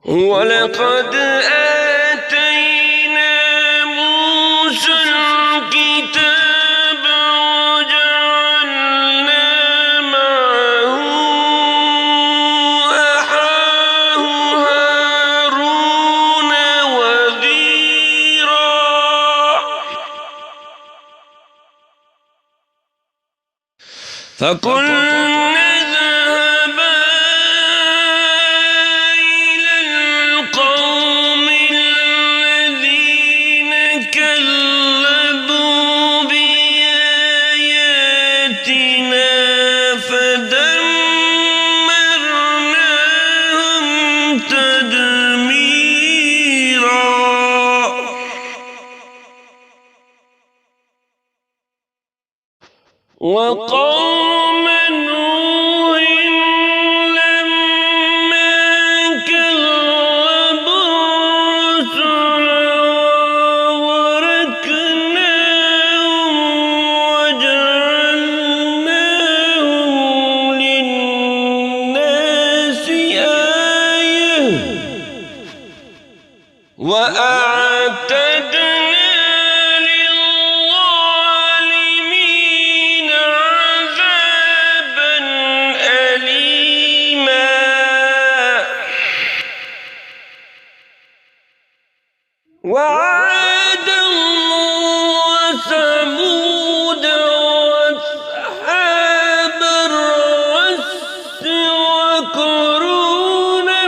ولقد آتينا موسى الكتاب وجعلنا معه أخاه هارون وزيرا فقلنا اذهبا إلى القوم الذين كذبوا بآياتنا فدمرناهم تدميرا وقوم نوح لما كذبوا الرسل أغرقناهم وجعلناهم للناس آية وأعتدنا للظالمين عذابا أليما وعادا وثمود وأصحاب الرس وقرونا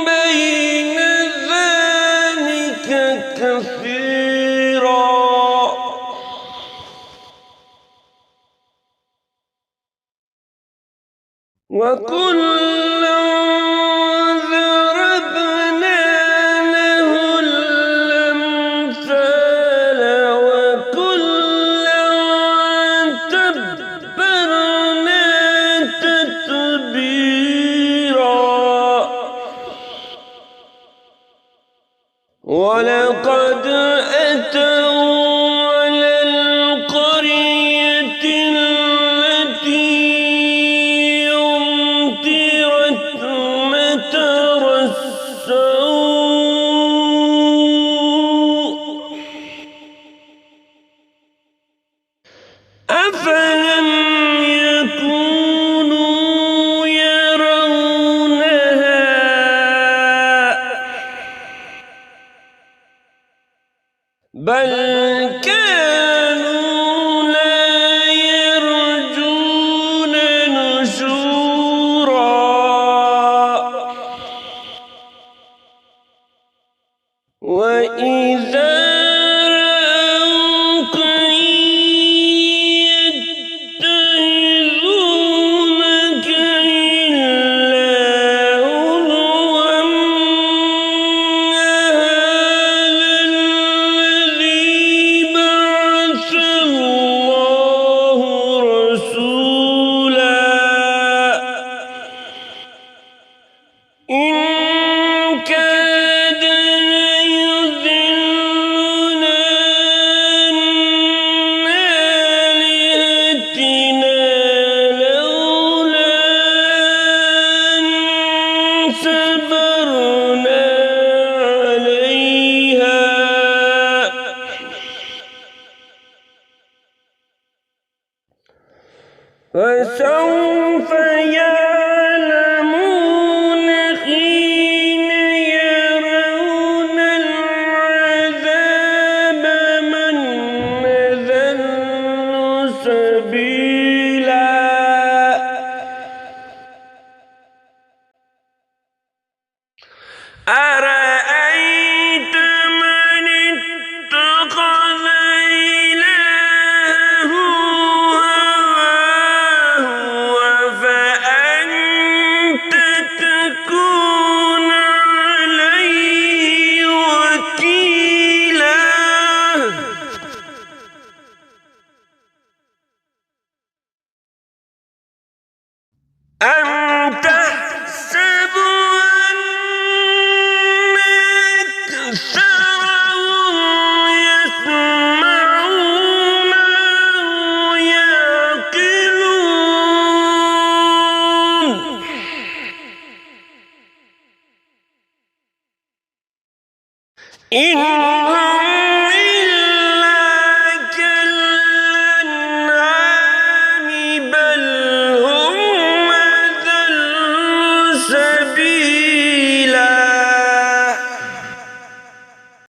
بين ذلك كثيرا وكلا ضربنا له الأمثال وكلا تبرنا تتبيرا ولقد أتوا على القرية التي أمطرت مطر السوء أفلم يكونوا يرونها بل كانوا لا يرجون نشورا وإذا رأوك يتخذونك إلا هزوا هذا الذي بعث الله رسولا إن كاد ليضلنا عن آلهتنا لولا أن صبرنا عليها فسوف يعلمون حين يرون العذاب من أضل سبيلا أرأيت من اتخذ إلهه هواه أفأنت تكون عليه وكيلا أم تحسب أن أكثرهم يسمعون أو يعقلون إن